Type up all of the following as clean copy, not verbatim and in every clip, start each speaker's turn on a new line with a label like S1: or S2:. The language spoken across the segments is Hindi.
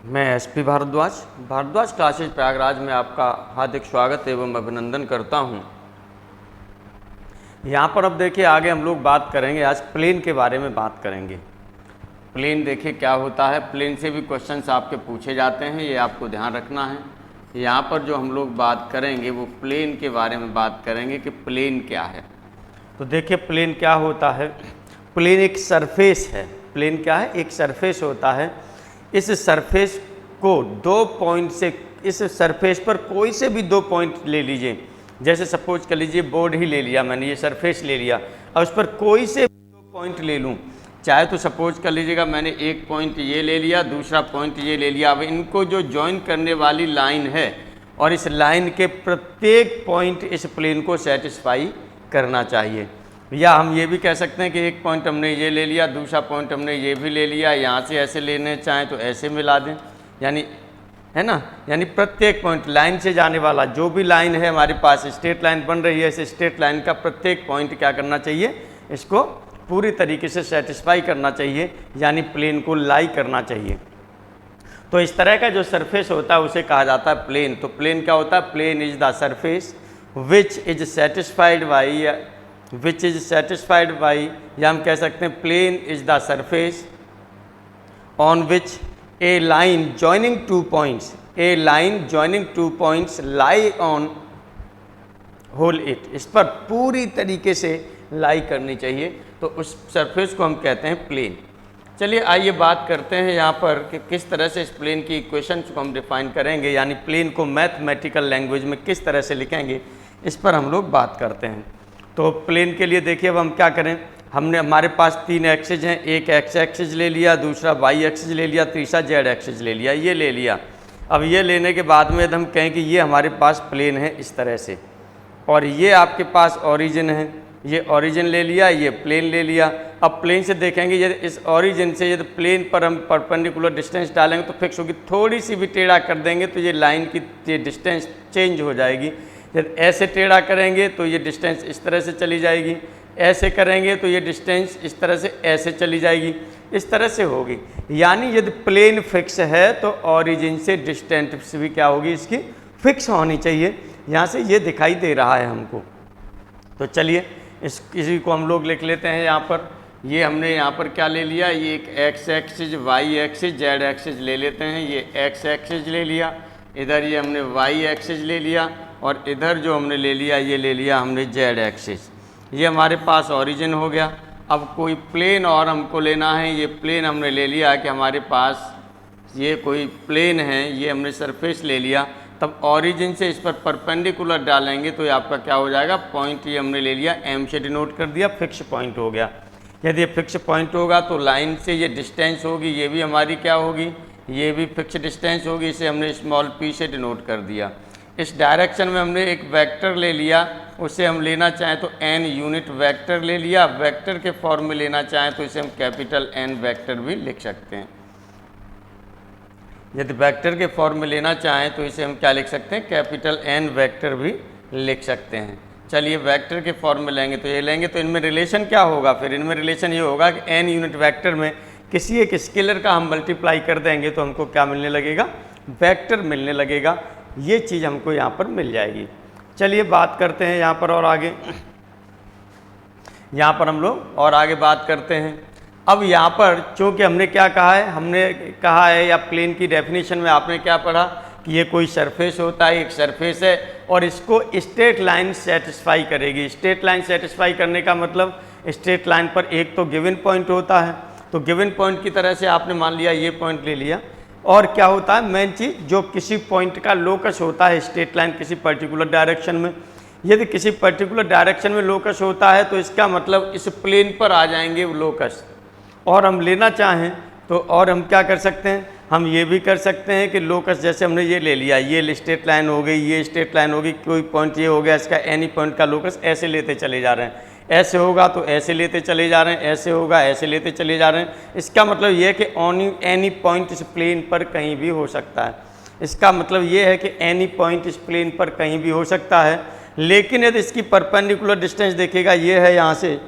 S1: मैं एसपी भारद्वाज क्लासेज प्रयागराज में आपका हार्दिक स्वागत एवं अभिनंदन करता हूं। यहाँ पर अब देखिए आगे हम लोग बात करेंगे, आज प्लेन के बारे में बात करेंगे। प्लेन देखिए क्या होता है, प्लेन से भी क्वेश्चंस आपके पूछे जाते हैं, ये आपको ध्यान रखना है। यहाँ पर जो हम लोग बात करेंगे वो प्लेन के बारे में बात करेंगे कि प्लेन क्या है। तो देखिए प्लेन क्या होता है, प्लेन एक सरफेस है। प्लेन क्या है, एक सरफेस होता है। इस सरफेस को दो पॉइंट से, इस सरफेस पर कोई से भी दो पॉइंट ले लीजिए। जैसे सपोज कर लीजिए बोर्ड ही ले लिया मैंने, ये सरफेस ले लिया और उस पर कोई से दो पॉइंट ले लूँ, चाहे तो सपोज कर लीजिएगा मैंने एक पॉइंट ये ले लिया, दूसरा पॉइंट ये ले लिया। अब इनको जो ज्वाइन करने वाली लाइन है और इस लाइन के प्रत्येक पॉइंट इस प्लेन को सेटिस्फाई करना चाहिए। या हम ये भी कह सकते हैं कि एक पॉइंट हमने ये ले लिया, दूसरा पॉइंट हमने ये भी ले लिया, यहाँ से ऐसे लेने चाहें तो ऐसे मिला दें, यानी है ना, यानी प्रत्येक पॉइंट लाइन से जाने वाला जो भी लाइन है हमारे पास, स्ट्रेट लाइन बन रही है, इस स्ट्रेट लाइन का प्रत्येक पॉइंट क्या करना चाहिए, इसको पूरी तरीके से सेटिस्फाई करना चाहिए, यानी प्लेन को लाई करना चाहिए। तो इस तरह का जो सरफेस होता है उसे कहा जाता है प्लेन। तो प्लेन क्या होता है, plane is the surface which is satisfied by, या हम कह सकते हैं plane is the surface on which a line joining two points, a line joining two points lie on whole it, इस पर पूरी तरीके से लाई करनी चाहिए, तो उस सरफेस को हम कहते हैं प्लेन। चलिए आइए बात करते हैं यहाँ पर कि किस तरह से इस प्लेन की इक्वेशंस को हम डिफाइन करेंगे, यानी प्लेन को मैथमेटिकल लैंग्वेज में किस तरह से लिखेंगे, इस पर हम लोग बात करते हैं। तो प्लेन के लिए देखिए अब हम क्या करें, हमारे पास तीन एक्सिस हैं, एक एक्स एक्सिस ले लिया, दूसरा वाई एक्सिस ले लिया, तीसरा जेड एक्सिस ले लिया, ये ले लिया। अब ये लेने के बाद में हम कहें कि ये हमारे पास प्लेन है इस तरह से, और ये आपके पास ओरिजिन है, ये ओरिजिन ले लिया, ये प्लेन ले लिया। अब प्लेन से देखेंगे यदि इस ओरिजिन से यदि प्लेन पर हम परपेंडिकुलर डिस्टेंस डालेंगे तो फिक्स होगी, थोड़ी सी भी टेढ़ा कर देंगे तो ये लाइन की ये डिस्टेंस चेंज हो जाएगी। यदि ऐसे टेढ़ा करेंगे तो ये डिस्टेंस इस तरह से चली जाएगी, ऐसे करेंगे तो ये डिस्टेंस इस तरह से ऐसे चली जाएगी, इस तरह से होगी। यानी यदि प्लेन फिक्स है तो ओरिजिन से डिस्टेंस भी क्या होगी, इसकी फिक्स होनी चाहिए। यहाँ से ये दिखाई दे रहा है हमको। तो चलिए इसी को हम लोग लिख लेते हैं। यहाँ पर ये हमने यहाँ पर क्या ले लिया, ये एक X axis, Y axis, Z axis ले लेते हैं। ये एक्स एक्सिस ले लिया, इधर ये हमने वाई एक्सिस ले लिया, और इधर जो हमने ले लिया ये ले लिया हमने जेड एक्सिस। ये हमारे पास ओरिजिन हो गया। अब कोई प्लेन और हमको लेना है, ये प्लेन हमने ले लिया कि हमारे पास ये कोई प्लेन है, ये हमने सरफेस ले लिया। तब ओरिजिन से इस पर परपेंडिकुलर डालेंगे तो ये आपका क्या हो जाएगा, पॉइंट ये हमने ले लिया, एम से डिनोट कर दिया, फिक्स पॉइंट हो गया। यदि ये फिक्स पॉइंट होगा तो लाइन से ये डिस्टेंस होगी, ये भी हमारी क्या होगी, ये भी फिक्स डिस्टेंस होगी, इसे हमने स्मॉल पी से डिनोट कर दिया। इस डायरेक्शन में हमने एक वेक्टर ले लिया, उसे हम लेना चाहें तो n यूनिट वेक्टर ले लिया। वेक्टर के फॉर्म में लेना चाहें तो इसे हम कैपिटल N वेक्टर भी लिख सकते हैं। यदि वेक्टर के फॉर्म में लेना चाहें तो इसे हम क्या लिख सकते हैं, कैपिटल N वेक्टर भी लिख सकते हैं। चलिए वेक्टर के फॉर्म में लेंगे तो ये लेंगे, तो इनमें रिलेशन क्या होगा, फिर इनमें रिलेशन ये होगा कि n यूनिट वेक्टर में किसी एक स्केलर का हम मल्टीप्लाई कर देंगे तो हमको क्या मिलने लगेगा, वेक्टर मिलने लगेगा। ये चीज़ हमको यहाँ पर मिल जाएगी। चलिए बात करते हैं यहाँ पर और आगे, यहाँ पर हम लोग और आगे बात करते हैं। अब यहाँ पर चूँकि हमने क्या कहा है, हमने कहा है या प्लेन की डेफिनेशन में आपने क्या पढ़ा कि ये कोई सरफेस होता है, एक सरफेस है और इसको स्ट्रेट लाइन सेटिस्फाई करेगी। स्ट्रेट लाइन सेटिस्फाई करने का मतलब स्ट्रेट लाइन पर एक तो गिवन पॉइंट होता है, तो गिवन पॉइंट की तरह से आपने मान लिया ये पॉइंट ले लिया, और क्या होता है मेन चीज़, जो किसी पॉइंट का लोकस होता है स्ट्रेट लाइन किसी पर्टिकुलर डायरेक्शन में। यदि किसी पर्टिकुलर डायरेक्शन में लोकस होता है तो इसका मतलब इस प्लेन पर आ जाएंगे वो लोकस। और हम लेना चाहें तो और हम क्या कर सकते हैं, हम ये भी कर सकते हैं कि लोकस जैसे हमने ये ले लिया, ये स्ट्रेट लाइन हो गई, ये स्ट्रेट लाइन होगी, कोई पॉइंट ये हो गया, इसका एनी पॉइंट का लोकस ऐसे लेते चले जा रहे हैं, ऐसे होगा तो ऐसे लेते चले जा रहे हैं, ऐसे होगा ऐसे लेते चले जा रहे हैं। इसका मतलब ये है कि एनी पॉइंट इस प्लेन पर कहीं भी हो सकता है। इसका मतलब ये है कि एनी पॉइंट इस प्लेन पर कहीं भी हो सकता है। लेकिन यदि इसकी परपेंडिकुलर डिस्टेंस देखेगा, ये है यहाँ से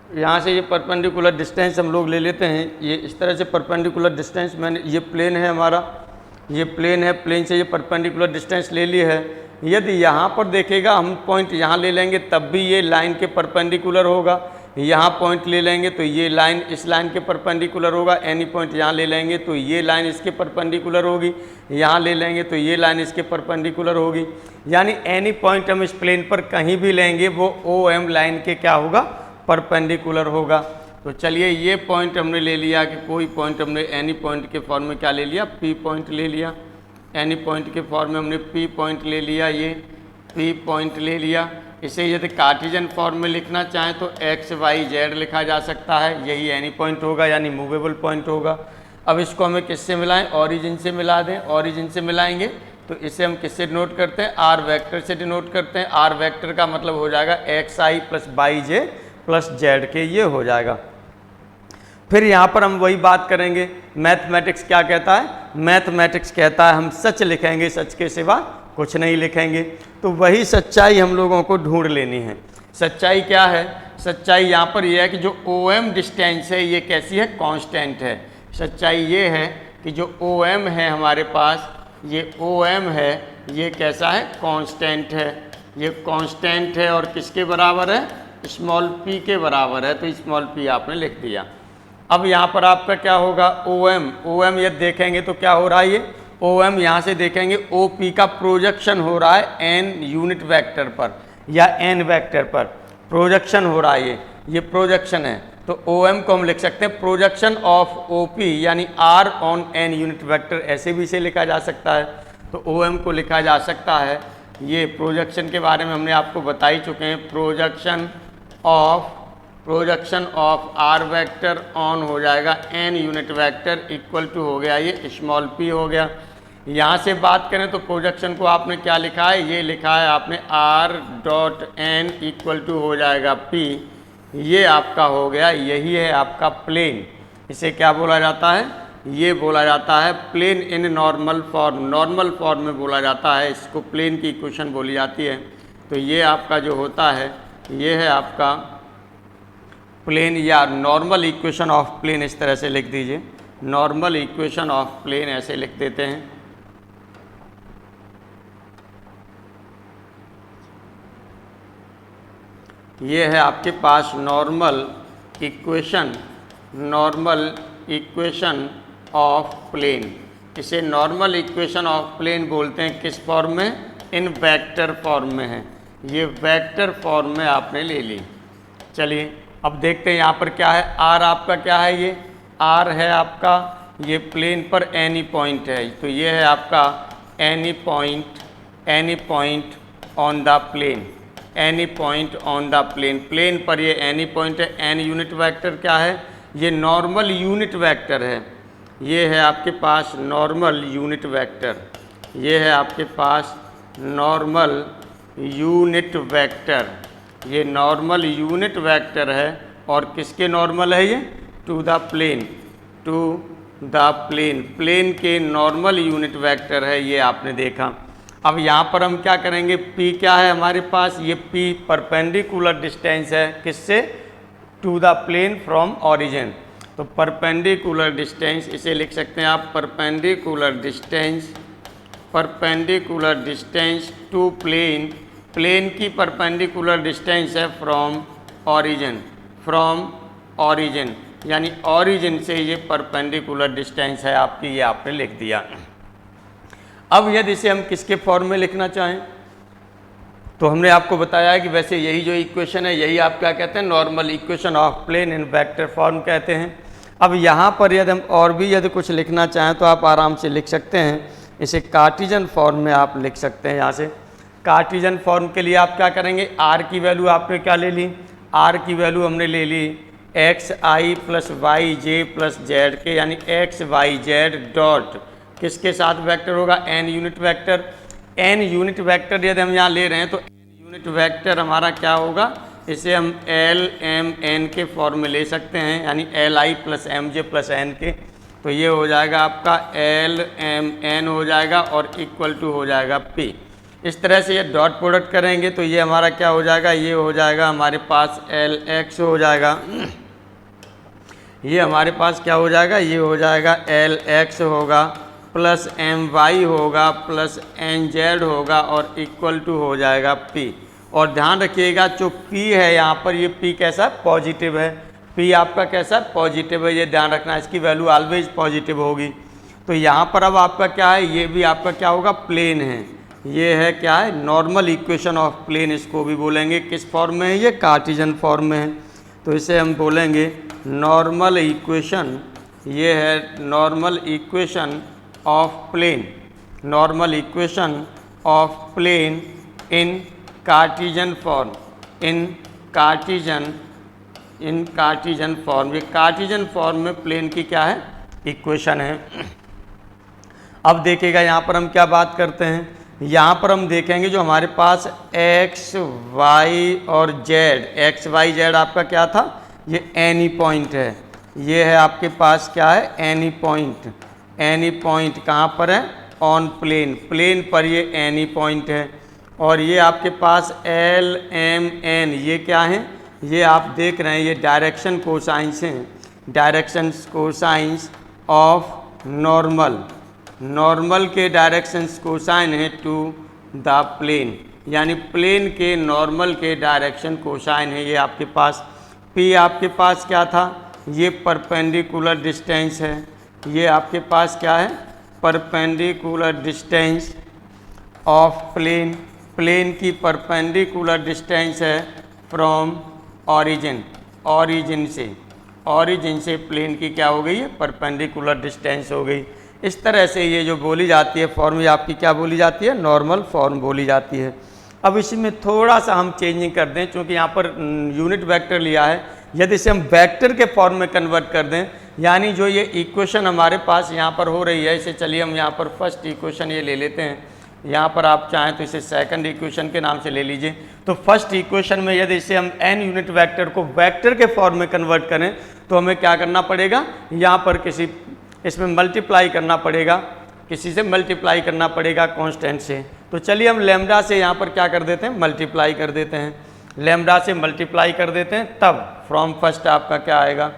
S1: यहाँ से ये परपेंडिकुलर डिस्टेंस हम लोग ले लेते हैं, ये इस तरह से परपेंडिकुलर डिस्टेंस मैंने, ये प्लेन है हमारा, ये प्लेन है, प्लेन से ये परपेंडिकुलर डिस्टेंस ले ली है। यदि यहाँ पर देखेगा हम पॉइंट यहाँ ले लेंगे तब भी ये लाइन के परपेंडिकुलर होगा, यहाँ पॉइंट ले लेंगे तो ये लाइन इस लाइन के परपेंडिकुलर होगा, एनी पॉइंट यहाँ ले लेंगे तो ये लाइन इसके परपेंडिकुलर होगी, यहाँ ले लेंगे तो ये लाइन इसके परपेंडिकुलर होगी। यानी एनी पॉइंट हम इस प्लेन पर कहीं भी लेंगे वो OM लाइन के क्या होगा, परपेंडिकुलर होगा। तो चलिए ये पॉइंट हमने ले लिया कि कोई पॉइंट हमने एनी पॉइंट के फॉर्म में क्या ले लिया, P पॉइंट ले लिया, एनी पॉइंट के फॉर्म में हमने P पॉइंट ले लिया, ये P पॉइंट ले लिया। इसे यदि कार्टेशियन फॉर्म में लिखना चाहें तो x y z लिखा जा सकता है, यही एनी पॉइंट होगा यानी मूवेबल पॉइंट होगा। अब इसको हमें किससे मिलाएं, ओरिजिन से मिला दें, ओरिजिन से मिलाएंगे तो इसे हम किससे डिनोट करते हैं, r वेक्टर से डिनोट करते हैं। r वेक्टर का मतलब हो जाएगा xi plus by J plus Z के, ये हो जाएगा। फिर यहाँ पर हम वही बात करेंगे, मैथमेटिक्स क्या कहता है, मैथमेटिक्स कहता है हम सच लिखेंगे, सच के सिवा कुछ नहीं लिखेंगे। तो वही सच्चाई हम लोगों को ढूंढ लेनी है। सच्चाई क्या है, सच्चाई यहाँ पर यह है कि जो OM डिस्टेंस है ये कैसी है, कांस्टेंट है। सच्चाई ये है कि जो OM है हमारे पास, ये OM है, ये कैसा है, कांस्टेंट है, ये कांस्टेंट है और किसके बराबर है, स्मॉल p के बराबर है। तो स्मॉल p आपने लिख दिया। अब यहाँ पर आपका क्या होगा, OM ये देखेंगे तो क्या हो रहा है, ये OM यहाँ से देखेंगे OP का प्रोजेक्शन हो रहा है n यूनिट वेक्टर पर या n वेक्टर पर प्रोजेक्शन हो रहा है, ये प्रोजेक्शन है। तो OM को हम लिख सकते हैं प्रोजेक्शन ऑफ OP यानी R on n unit vector, ऐसे भी इसे लिखा जा सकता है। तो OM को लिखा जा सकता है, ये प्रोजेक्शन के बारे में हमने आपको बता ही चुके हैं, projection of R vector on हो जाएगा n unit vector equal to हो गया ये स्मॉल p हो गया। यहाँ से बात करें तो प्रोजेक्शन को आपने क्या लिखा है, ये लिखा है आपने R dot n equal to हो जाएगा p, ये आपका हो गया, यही है आपका प्लेन। इसे क्या बोला जाता है, ये बोला जाता है plane in normal form, normal form में बोला जाता है, इसको प्लेन की इक्वेशन बोली जाती है। तो ये आपका जो होता है ये है आपका प्लेन या नॉर्मल इक्वेशन ऑफ प्लेन, इस तरह से लिख दीजिए, नॉर्मल इक्वेशन ऑफ प्लेन ऐसे लिख देते हैं। ये है आपके पास नॉर्मल इक्वेशन ऑफ प्लेन। इसे नॉर्मल इक्वेशन ऑफ प्लेन बोलते हैं, किस फॉर्म में, इन वेक्टर फॉर्म में है, ये वेक्टर फॉर्म में आपने ले ली। चलिए अब देखते हैं यहाँ पर क्या है, R आपका क्या है, ये R है आपका, ये प्लेन पर एनी पॉइंट है, तो ये है आपका any point on the plane, any point on the plane, plane पर ये एनी पॉइंट है। एन यूनिट वेक्टर क्या है, ये नॉर्मल यूनिट वेक्टर है, ये है आपके पास नॉर्मल यूनिट वेक्टर, ये है आपके पास नॉर्मल यूनिट वेक्टर, ये नॉर्मल यूनिट वेक्टर है। और किसके नॉर्मल है ये, टू द प्लेन, प्लेन के नॉर्मल यूनिट वेक्टर है, ये आपने देखा। अब यहाँ पर हम क्या करेंगे, P क्या है हमारे पास, ये P परपेंडिकुलर डिस्टेंस है, किससे, to the plane from origin. तो परपेंडिकुलर डिस्टेंस इसे लिख सकते हैं आप, perpendicular distance to plane, plane की परपेंडिकुलर डिस्टेंस है फ्रॉम ओरिजिन, यानी ओरिजिन से ये परपेंडिकुलर डिस्टेंस है आपकी, ये आपने लिख दिया। अब यदि इसे हम किसके फॉर्म में लिखना चाहें, तो हमने आपको बताया है कि वैसे यही जो इक्वेशन है यही आप क्या कहते हैं, normal equation of plane in vector form कहते हैं। अब यहाँ पर यदि हम और भी यदि कुछ लिखना चाहें तो आप आराम से लिख सकते हैं, इसे कार्टेशियन फॉर्म में आप लिख सकते हैं। यहाँ से कार्टेशियन फॉर्म के लिए आप क्या करेंगे, R की वैल्यू आपने क्या ले ली, R की वैल्यू हमने ले ली xi प्लस वाई जे प्लस जेड के, यानी x y z डॉट किसके साथ वेक्टर होगा, n unit vector. n unit vector यदि हम यहाँ ले रहे हैं तो n यूनिट वेक्टर हमारा क्या होगा, इसे हम l m n के फॉर्म में ले सकते हैं, यानी li plus M J plus N K. तो ये हो जाएगा आपका l m n हो जाएगा और इक्वल टू हो जाएगा p। इस तरह से ये डॉट प्रोडक्ट करेंगे तो ये हमारा क्या हो जाएगा, ये हो जाएगा हमारे पास एल एक्स हो जाएगा, ये हमारे पास क्या हो जाएगा, ये हो जाएगा एल एक्स होगा प्लस एम वाई होगा प्लस एन जेड होगा और इक्वल टू हो जाएगा पी। और ध्यान रखिएगा जो पी है यहाँ पर, ये पी कैसा पॉजिटिव है, पी आपका कैसा पॉजिटिव है, ये ध्यान रखना, इसकी वैल्यू ऑलवेज पॉजिटिव होगी। तो यहाँ पर अब आपका क्या है, ये भी आपका क्या होगा प्लेन है, ये है क्या है नॉर्मल इक्वेशन ऑफ प्लेन, इसको भी बोलेंगे किस फॉर्म में है, ये कार्टेशियन फॉर्म में है, तो इसे हम बोलेंगे नॉर्मल इक्वेशन, ये है normal equation of plane, normal equation of plane in Cartesian form, in Cartesian form, ये कार्टेशियन फॉर्म में प्लेन की क्या है इक्वेशन है। अब देखिएगा यहाँ पर हम क्या बात करते हैं, यहाँ पर हम देखेंगे जो हमारे पास एक्स वाई और जेड, एक्स वाई जेड आपका क्या था, ये एनी पॉइंट है, ये है आपके पास क्या है एनी पॉइंट, एनी पॉइंट कहाँ पर है ऑन प्लेन, प्लेन पर ये एनी पॉइंट है। और ये आपके पास एल एम एन ये क्या है, ये आप देख रहे हैं ये डायरेक्शन कोसाइंस हैं, direction cosines of normal, normal के डायरेक्शंस कोसाइन है टू द प्लेन, यानी प्लेन के नॉर्मल के डायरेक्शन कोसाइन है। ये आपके पास पी आपके पास क्या था, ये परपेंडिकुलर डिस्टेंस है, ये आपके पास क्या है perpendicular distance of plane, plane की परपेंडिकुलर डिस्टेंस है फ्रॉम ऑरिजिन, ऑरिजिन से प्लेन की क्या हो गई है परपेंडिकुलर डिस्टेंस हो गई। इस तरह से ये जो बोली जाती है फॉर्म, ये आपकी क्या बोली जाती है नॉर्मल फॉर्म बोली जाती है। अब इसमें थोड़ा सा हम चेंजिंग कर दें, क्योंकि यहाँ पर यूनिट वेक्टर लिया है, यदि इसे हम वेक्टर के फॉर्म में कन्वर्ट कर दें, यानी जो ये इक्वेशन हमारे पास यहाँ पर हो रही है, इसे चलिए हम यहाँ पर फर्स्ट इक्वेशन ये ले लेते हैं, यहाँ पर आप चाहें तो इसे सेकंड इक्वेशन के नाम से ले लीजिए। तो फर्स्ट इक्वेशन में यदि इसे हम एन यूनिट वेक्टर को वेक्टर के फॉर्म में कन्वर्ट करें तो हमें क्या करना पड़ेगा, यहाँ पर किसी इसमें मल्टीप्लाई करना पड़ेगा, किसी से मल्टीप्लाई करना पड़ेगा कांस्टेंट से। तो चलिए हम लैम्डा से यहाँ पर क्या कर देते हैं मल्टीप्लाई कर देते हैं, लैम्डा से मल्टीप्लाई कर देते हैं, तब फ्रॉम फर्स्ट आपका क्या आएगा,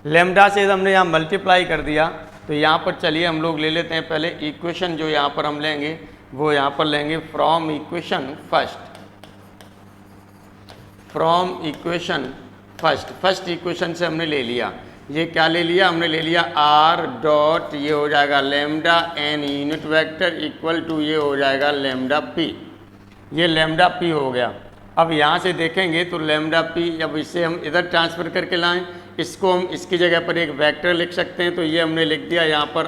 S1: लैम्डा से हमने यहाँ मल्टीप्लाई कर दिया। तो यहाँ पर चलिए हम लोग ले लेते हैं पहले इक्वेशन, जो यहाँ पर हम लेंगे वो यहाँ पर लेंगे from equation first, from equation first, first equation से हमने ले लिया, ये क्या ले लिया हमने ले लिया आर डॉट, ये हो जाएगा lambda N unit vector equal to ये हो जाएगा लैम्डा पी, ये लैम्डा पी हो गया। अब यहाँ से देखेंगे तो लैम्डा पी, अब इसे हम इधर ट्रांसफ़र करके लाएं, इसको हम इसकी जगह पर एक वेक्टर लिख सकते हैं, तो ये हमने लिख दिया यहाँ पर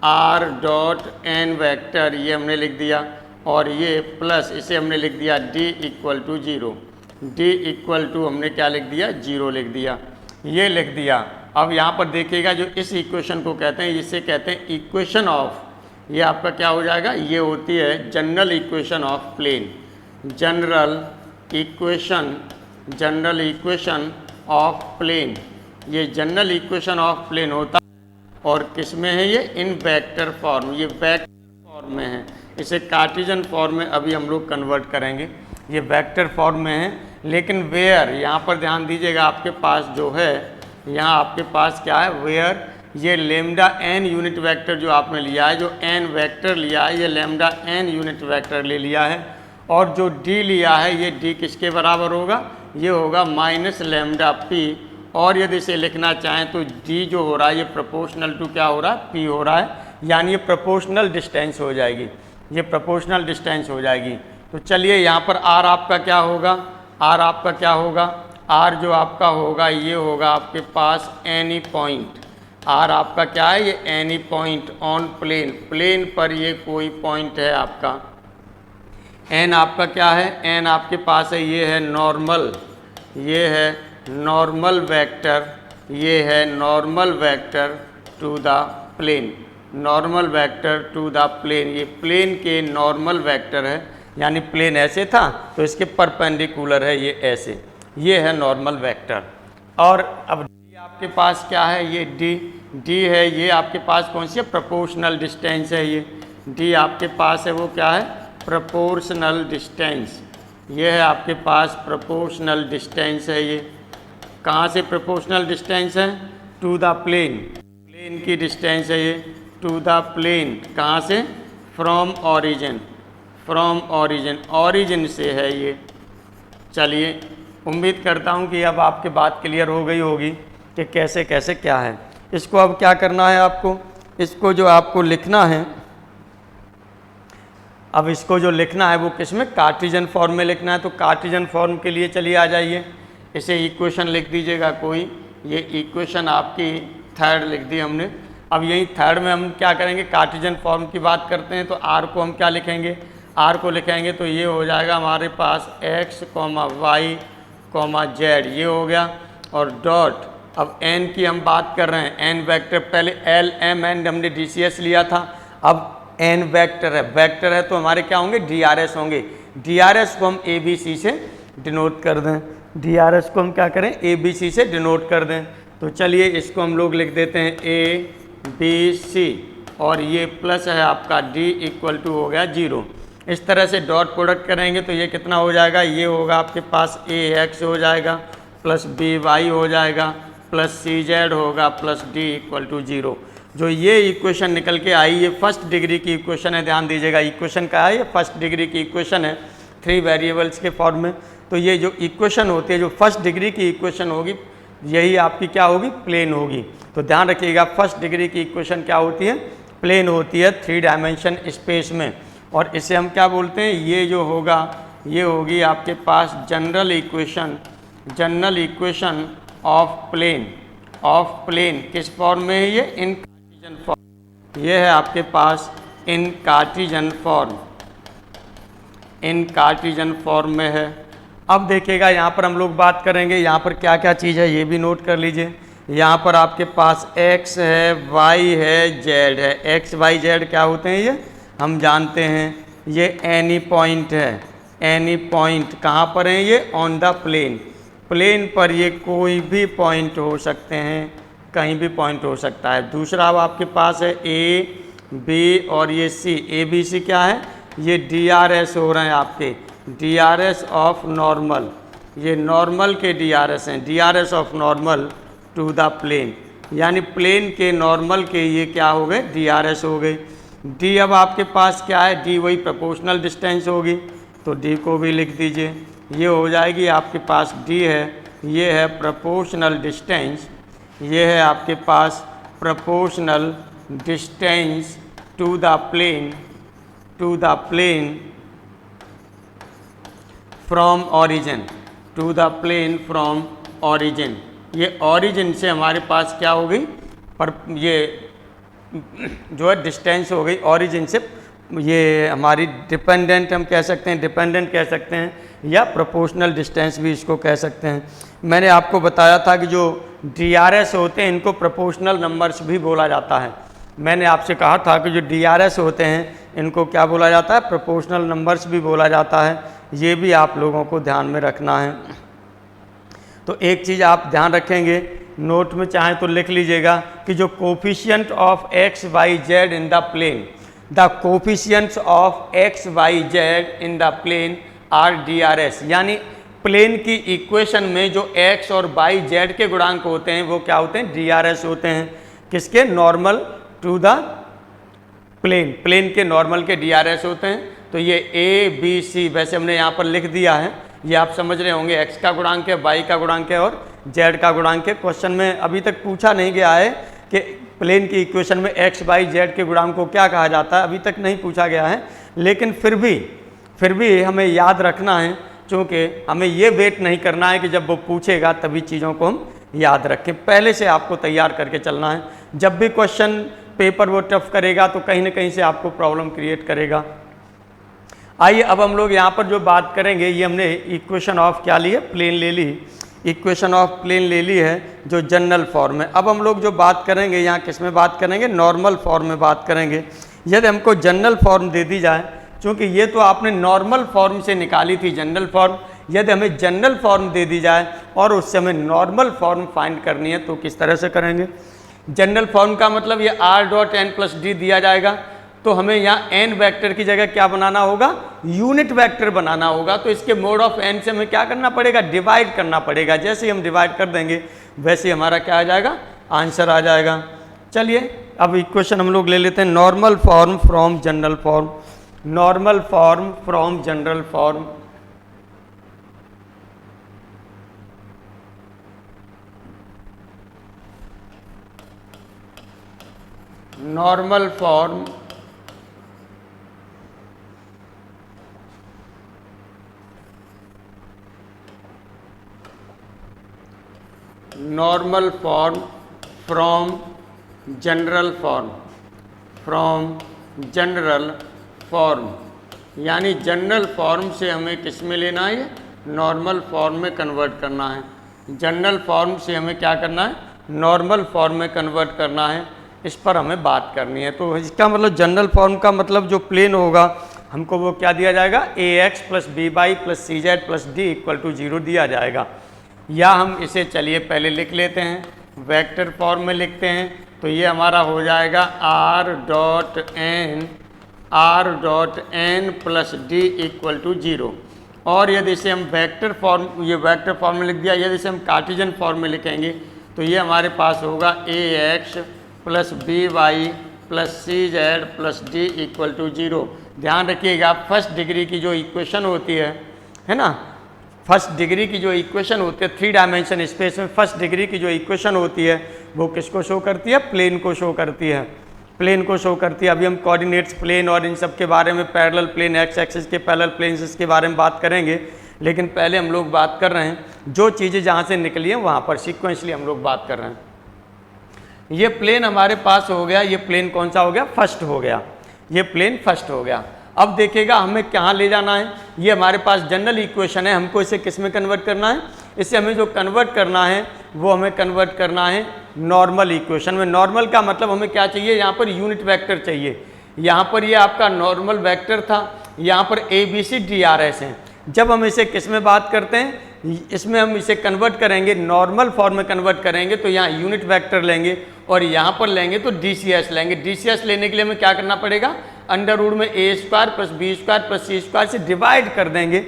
S1: आर डॉट एन वेक्टर, ये हमने लिख दिया, और ये प्लस इसे हमने लिख दिया D equal to zero, D equal to हमने क्या लिख दिया जीरो लिख दिया, ये लिख दिया। अब यहाँ पर देखिएगा जो इस इक्वेशन को कहते हैं, इसे कहते हैं इक्वेशन ऑफ, ये आपका क्या हो जाएगा, ये होती है general equation of plane, general equation of plane, ये जनरल इक्वेशन ऑफ प्लेन होता है। और किस में है ये इन वेक्टर फॉर्म, ये वेक्टर फॉर्म में है, इसे कार्टेशियन फॉर्म में अभी हम लोग कन्वर्ट करेंगे, ये वेक्टर फॉर्म में है। लेकिन वेयर, यहाँ पर ध्यान दीजिएगा, आपके पास जो है यहाँ आपके पास क्या है वेयर, ये लेमडा एन यूनिट वेक्टर जो आपने लिया है, जो एन वेक्टर लिया है, ये लेमडा एन यूनिट वेक्टर ले लिया है, और जो डी लिया है ये डी किसके बराबर होगा, ये होगा माइनस लेमडा पी, और यदि इसे लिखना चाहें तो डी जो हो रहा है ये प्रोपोर्शनल टू क्या हो रहा है पी हो रहा है, यानी ये प्रोपोर्शनल डिस्टेंस हो जाएगी, ये प्रोपोर्शनल डिस्टेंस हो जाएगी। तो चलिए यहाँ पर आर आपका क्या होगा, आर आपका क्या होगा, आर जो आपका होगा ये होगा आपके पास एनी पॉइंट, आर आपका क्या है ये any point on plane, plane पर ये कोई पॉइंट है आपका। एन आपका क्या है, एन आपके पास है ये है नॉर्मल, ये है नॉर्मल वेक्टर, ये है normal vector to the plane, normal vector to the plane, ये प्लेन के नॉर्मल वेक्टर है, यानी प्लेन ऐसे था तो इसके परपेंडिकुलर है ये ऐसे, ये है नॉर्मल वेक्टर। और अब डी आपके पास क्या है, ये डी है, ये आपके पास कौन सी है प्रोपोर्शनल डिस्टेंस है, ये डी आपके पास है वो क्या है प्रोपोर्शनल डिस्टेंस, ये है आपके पास प्रोपोर्शनल डिस्टेंस है। ये कहाँ से प्रोपोर्शनल डिस्टेंस है? टू द प्लेन, प्लेन की डिस्टेंस है ये टू द प्लेन। कहाँ से? From origin, from origin, origin से है ये। चलिए, उम्मीद करता हूँ कि अब आपकी बात क्लियर हो गई होगी कि कैसे कैसे क्या है। इसको अब क्या करना है आपको, इसको जो आपको लिखना है, अब इसको जो लिखना है वो किस में? कार्टेशियन फॉर्म में लिखना है। तो कार्टेशियन फॉर्म के लिए चलिए आ जाइए, इसे इक्वेशन लिख दीजिएगा कोई। ये इक्वेशन आपकी थर्ड लिख दी हमने। अब यही थर्ड में हम क्या करेंगे, कार्टेशियन फॉर्म की बात करते हैं। तो आर को हम क्या लिखेंगे? आर को लिखेंगे तो ये हो जाएगा हमारे पास x, y, z, ये हो गया। और डॉट, अब n की हम बात कर रहे हैं, n वेक्टर, पहले l, m, n हमने DCS लिया था, अब n वेक्टर है। वेक्टर है तो हमारे क्या होंगे? DRS होंगे। DRS को हम ABC से डिनोट कर दें, DRS को हम क्या करें? ABC से डिनोट कर दें। तो चलिए इसको हम लोग लिख देते हैं ABC, और ये प्लस है आपका D इक्वल टू हो गया 0। इस तरह से डॉट प्रोडक्ट करेंगे तो ये कितना हो जाएगा? ये होगा आपके पास AX हो जाएगा प्लस BY हो जाएगा प्लस CZ होगा प्लस D इक्वल टू 0। जो ये इक्वेशन निकल के आई, ये फर्स्ट डिग्री की इक्वेशन है। ध्यान दीजिएगा, इक्वेशन का है, ये फर्स्ट डिग्री की इक्वेशन है 3 वेरिएबल्स के फॉर्म में। तो ये जो इक्वेशन होती है, जो फर्स्ट डिग्री की इक्वेशन होगी, यही आपकी क्या होगी? प्लेन होगी। तो ध्यान रखिएगा, फर्स्ट डिग्री की इक्वेशन क्या होती है? प्लेन होती है 3 डायमेंशन स्पेस में। और इसे हम क्या बोलते हैं? ये जो होगा, ये होगी आपके पास general equation, general equation of plane, of plane. किस फॉर्म में है ये? In Cartesian form. ये है आपके पास in Cartesian form, in Cartesian form में है। अब देखिएगा, यहाँ पर हम लोग बात करेंगे, यहाँ पर क्या क्या चीज़ है ये भी नोट कर लीजिए। यहाँ पर आपके पास x है, y है, z है। x, y, z क्या होते हैं? ये हम जानते हैं। ये एनी पॉइंट है, एनी पॉइंट कहाँ पर है? ये ऑन द प्लेन, प्लेन पर ये कोई भी पॉइंट हो सकते हैं, कहीं भी पॉइंट हो सकता है। दूसरा अब आपके पास है A, B और ये C। ABC क्या है? ये DRS हो रहे हैं आपके, DRS ऑफ नॉर्मल, ये नॉर्मल के DRS हैं, DRS of normal to the plane, यानी प्लेन के नॉर्मल के ये क्या हो गए? DRS हो गए। D अब आपके पास क्या है? D वही प्रोपोर्शनल डिस्टेंस होगी, तो D को भी लिख दीजिए। ये हो जाएगी आपके पास D है, ये है प्रोपोर्शनल डिस्टेंस, ये है आपके पास proportional distance to the plane, to the plane from origin, to the plane from origin. ये ऑरिजिन से हमारे पास क्या हो गई? पर ये जो है डिस्टेंस हो गई ऑरिजिन से। ये हमारी डिपेंडेंट हम कह सकते हैं, डिपेंडेंट कह सकते हैं, या प्रोपोर्शनल डिस्टेंस भी इसको कह सकते हैं। मैंने आपको बताया था कि जो DRS होते हैं इनको प्रोपोर्शनल नंबर्स भी बोला जाता है। मैंने आपसे कहा था कि जो DRS होते हैं इनको क्या बोला जाता है? प्रोपोर्शनल नंबर्स भी बोला जाता है। ये भी आप लोगों को ध्यान में रखना है। तो एक चीज़ आप ध्यान रखेंगे, नोट में चाहें तो लिख लीजिएगा कि जो coefficient of x, y, z in the plane, the coefficients of x, y, z in the plane are DRS, यानी प्लेन की इक्वेशन में जो x और y, z के गुणांक होते हैं वो क्या होते हैं? DRS होते हैं। किसके? Normal to the plane, plane के नॉर्मल के DRS होते हैं। तो ये A, B, C वैसे हमने यहाँ पर लिख दिया है, ये आप समझ रहे होंगे। x का गुणांक है, y का गुणांक है और z का गुणांक है। क्वेश्चन में अभी तक पूछा नहीं गया है कि प्लेन की इक्वेशन में x, y, z के गुणांक को क्या कहा जाता है, अभी तक नहीं पूछा गया है। लेकिन फिर भी हमें याद रखना है, क्योंकि हमें ये वेट नहीं करना है कि जब वो पूछेगा तभी चीज़ों को हम याद रखें। पहले से आपको तैयार करके चलना है। जब भी क्वेश्चन पेपर वो टफ करेगा तो कहीं ना कहीं से आपको प्रॉब्लम क्रिएट करेगा। आइए अब हम लोग यहाँ पर जो बात करेंगे, ये हमने इक्वेशन ऑफ क्या ली है? प्लेन ले ली, इक्वेशन ऑफ प्लेन ले ली है जो जनरल फॉर्म है। अब हम लोग जो बात करेंगे यहाँ किस में बात करेंगे? नॉर्मल फॉर्म में बात करेंगे। यदि हमको जनरल फॉर्म दे दी जाए, क्योंकि ये तो आपने नॉर्मल फॉर्म से निकाली थी जनरल फॉर्म, यदि हमें जनरल फॉर्म दे दी जाए और उससे हमें नॉर्मल फॉर्म फाइंड करनी है तो किस तरह से करेंगे? जनरल फॉर्म का मतलब ये r dot n plus D दिया जाएगा, तो तो हमें यहाँ n वेक्टर की जगह क्या बनाना होगा, यूनिट वेक्टर बनाना होगा। तो इसके मोड ऑफ n से हमें क्या करना पड़ेगा, डिवाइड करना पड़ेगा। जैसे ही हम डिवाइड कर देंगे वैसे ही हमारा क्या आ जाएगा, आंसर आ जाएगा। चलिए अब इक्वेशन हम लोग ले लेते हैं, normal form from general form, normal form from general form. Normal form normal form from general form, from general form, यानी जनरल फॉर्म से हमें किस में लेना है, नॉर्मल फॉर्म में कन्वर्ट करना है। जनरल फॉर्म से हमें क्या करना है, नॉर्मल फॉर्म में कन्वर्ट करना है, इस पर हमें बात करनी है। तो इसका मतलब जनरल फॉर्म का मतलब जो प्लेन होगा हमको वो क्या दिया जाएगा, ax plus B Y plus C Z plus D equal to 0 दिया जाएगा। या हम इसे चलिए पहले लिख लेते हैं, वेक्टर फॉर्म में लिखते हैं। तो ये हमारा हो जाएगा r dot N plus D equal to 0। और यदि इसे हम वेक्टर फॉर्म, ये वेक्टर फॉर्म में लिख दिया, यदि इसे हम कार्टेशियन फॉर्म में लिखेंगे तो ये हमारे पास होगा ax plus B Y plus C Z plus D equal to 0। ध्यान रखिएगा फर्स्ट डिग्री की जो इक्वेशन होती है ना, फर्स्ट डिग्री की जो इक्वेशन होती है 3 डायमेंशन स्पेस में, फर्स्ट डिग्री की जो इक्वेशन होती है वो किसको शो करती है, प्लेन को शो करती है, प्लेन को शो करती है। अभी हम कोऑर्डिनेट्स प्लेन और इन सब के बारे में, पैरेलल प्लेन, एक्स एक्सिस के पैरेलल प्लेन्स, इसके बारे में बात करेंगे। लेकिन पहले हम लोग बात कर रहे हैं जो चीज़ें जहाँ से निकली हैं वहाँ पर सीक्वेंशली हम लोग बात कर रहे हैं। ये प्लेन हमारे पास हो गया, ये प्लेन कौन सा हो गया, फर्स्ट हो गया, ये प्लेन फर्स्ट हो गया। अब देखिएगा हमें कहाँ ले जाना है, ये हमारे पास जनरल इक्वेशन है, हमको इसे किस में कन्वर्ट करना है, इसे हमें जो कन्वर्ट करना है वो हमें कन्वर्ट करना है नॉर्मल इक्वेशन में। नॉर्मल का मतलब हमें क्या चाहिए, यहाँ पर यूनिट वेक्टर चाहिए। यहाँ पर ये आपका नॉर्मल वेक्टर था, यहाँ पर A B C D R S हैं। जब हम इसे किस में बात करते हैं, इसमें हम इसे कन्वर्ट करेंगे, नॉर्मल फॉर्म में कन्वर्ट करेंगे तो यहाँ यूनिट वेक्टर लेंगे और यहाँ पर लेंगे तो DCS लेंगे। DCS लेने के लिए हमें क्या करना पड़ेगा, अंडर रूट में a square plus B square plus C square से डिवाइड कर देंगे,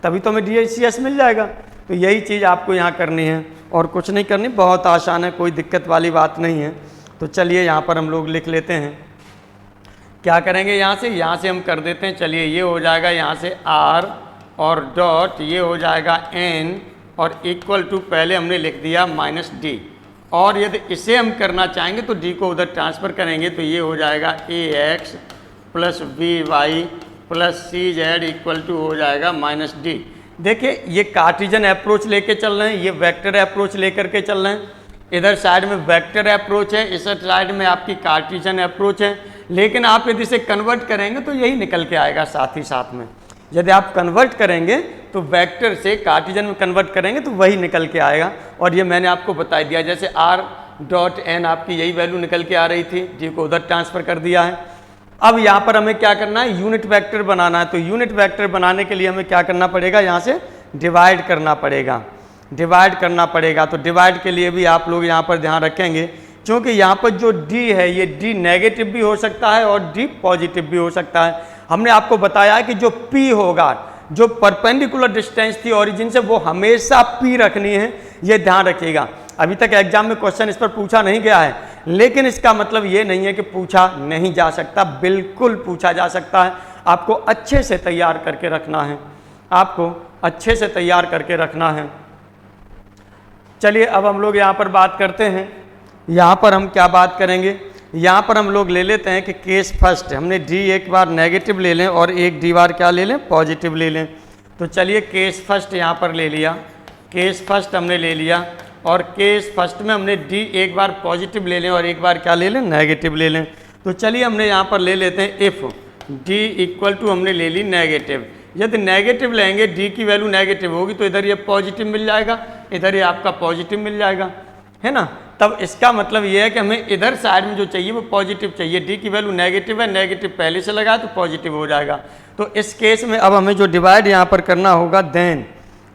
S1: तभी तो हमें DCS मिल जाएगा। तो यही चीज़ आपको यहाँ करनी है और कुछ नहीं करनी, बहुत आसान है, कोई दिक्कत वाली बात नहीं है। तो चलिए यहाँ पर हम लोग लिख लेते हैं, क्या करेंगे, यहाँ से हम कर देते हैं। चलिए ये हो जाएगा यहाँ से r और डॉट ये हो जाएगा n और इक्वल टू पहले हमने लिख दिया माइनस d। और यदि इसे हम करना चाहेंगे तो d को उधर ट्रांसफ़र करेंगे तो ये हो जाएगा ax plus B Y plus C Z equal to हो जाएगा माइनस डी। देखिए ये कार्टेशियन अप्रोच लेके चल रहे हैं, ये वेक्टर अप्रोच लेकर के चल रहे हैं। इधर साइड में वेक्टर अप्रोच है, इस साइड में आपकी कार्टेशियन अप्रोच है। लेकिन आप यदि इसे कन्वर्ट करेंगे तो यही निकल के आएगा साथ ही साथ में। यदि आप कन्वर्ट करेंगे तो वेक्टर से कार्टेशियन में कन्वर्ट करेंगे तो वही निकल के आएगा। और ये मैंने आपको बता दिया, जैसे r डॉट एन आपकी यही वैल्यू निकल के आ रही थी, डी को उधर ट्रांसफ़र कर दिया है। अब यहाँ पर हमें क्या करना है, यूनिट वेक्टर बनाना है। तो यूनिट वेक्टर बनाने के लिए हमें क्या करना पड़ेगा, यहाँ से डिवाइड करना पड़ेगा, डिवाइड करना पड़ेगा। तो डिवाइड के लिए भी आप लोग यहाँ पर ध्यान रखेंगे, क्योंकि यहाँ पर जो d है ये d नेगेटिव भी हो सकता है और d पॉजिटिव भी हो सकता है। हमने आपको बताया है कि जो p होगा, जो परपेंडिकुलर डिस्टेंस थी ओरिजिन से, वो हमेशा p रखनी है, ये ध्यान रखिएगा। अभी तक एग्जाम में क्वेश्चन इस पर पूछा नहीं गया है, लेकिन इसका मतलब ये नहीं है कि पूछा नहीं जा सकता, बिल्कुल पूछा जा सकता है। आपको अच्छे से तैयार करके रखना है, आपको अच्छे से तैयार करके रखना है। चलिए अब हम लोग यहाँ पर बात करते हैं, यहाँ पर हम क्या बात करेंगे, यहाँ पर हम लोग ले लेते हैं कि केस फर्स्ट, हमने डी एक बार नेगेटिव ले लें और एक डी बार क्या ले लें, पॉजिटिव ले लें। तो चलिए केस फर्स्ट यहाँ पर ले लिया, केस फर्स्ट हमने ले लिया और केस फर्स्ट में हमने डी एक बार पॉजिटिव ले लें और एक बार क्या ले लें, नेगेटिव ले लें। तो चलिए हमने यहाँ पर ले लेते हैं इफ़ डी इक्वल टू हमने ले ली नेगेटिव। यदि नेगेटिव लेंगे, डी की वैल्यू नेगेटिव होगी तो इधर ये पॉजिटिव मिल जाएगा, इधर ये आपका पॉजिटिव मिल जाएगा, है ना। तब इसका मतलब ये है कि हमें इधर साइड में जो चाहिए वो पॉजिटिव चाहिए। डी की वैल्यू नेगेटिव है, नेगेटिव पहले से लगा तो पॉजिटिव हो जाएगा। तो इस केस में अब हमें जो डिवाइड यहाँ पर करना होगा देन,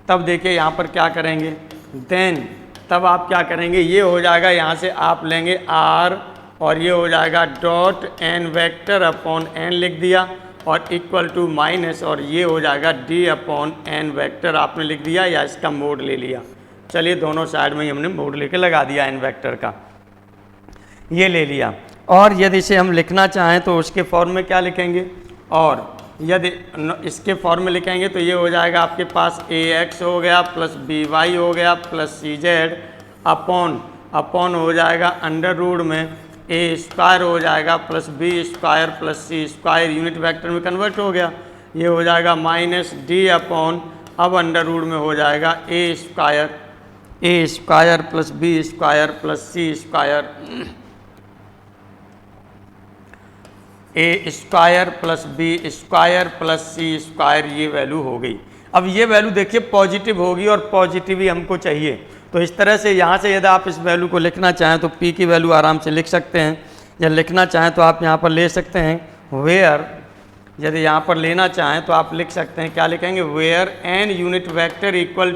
S1: तब देखिए यहाँ पर क्या करेंगे, देन तब आप क्या करेंगे, ये हो जाएगा, यहाँ से आप लेंगे r और ये हो जाएगा dot N vector upon N लिख दिया और इक्वल टू माइनस, और ये हो जाएगा डी अपॉन एन वेक्टर आपने लिख दिया या इसका मोड ले लिया। चलिए दोनों साइड में ही हमने मोड लेके लगा दिया एन वेक्टर का, ये ले लिया। और यदि इसे हम लिखना चाहें तो उसके फॉर्म में क्या लिखेंगे, और यदि इसके फॉर्म में लिखेंगे तो ये हो जाएगा आपके पास ए एक्स हो गया प्लस बी वाई हो गया प्लस सी जेड अपॉन हो जाएगा अंडर रूट में ए स्क्वायर हो जाएगा plus B square plus C square, unit vector में कन्वर्ट हो गया। ये हो जाएगा माइनस डी अपॉन, अब अंडर रूट में हो जाएगा A square plus B square plus C square, A square plus B square plus C square, ये वैल्यू हो गई। अब ये वैल्यू देखिए पॉजिटिव होगी और पॉजिटिव ही हमको चाहिए, तो इस तरह से यहाँ से यदि आप इस वैल्यू को लिखना चाहें तो p की वैल्यू आराम से लिख सकते हैं, या लिखना चाहें तो आप यहाँ पर ले सकते हैं वेयर, यदि यहाँ पर लेना चाहें तो आप लिख सकते हैं, क्या लिखेंगे, where N unit vector equal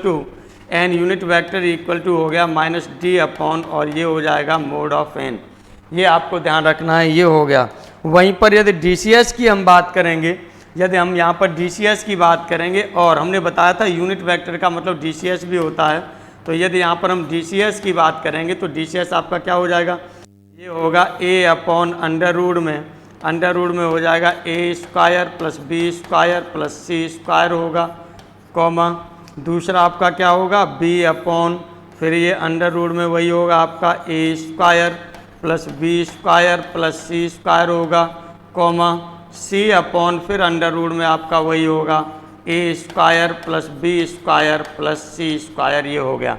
S1: to हो गया माइनस डी अपॉन, और ये हो जाएगा मोड ऑफ एन, ये आपको ध्यान रखना है, ये हो गया। वहीं पर यदि DCS की हम बात करेंगे, यदि हम यहाँ पर DCS की बात करेंगे, और हमने बताया था यूनिट वेक्टर का मतलब DCS भी होता है, तो यदि यहाँ पर हम DCS की बात करेंगे तो DCS आपका क्या हो जाएगा, ये होगा a अपॉन अंडर रूट में हो जाएगा A square plus B square plus C square होगा, कॉमा दूसरा आपका क्या होगा b अपॉन, फिर ये अंडर रूट में वही होगा आपका A square plus B square plus C square होगा, कॉमा सी अपॉन, फिर अंडर रूट में आपका वही होगा A square plus B square plus C square, ये हो गया।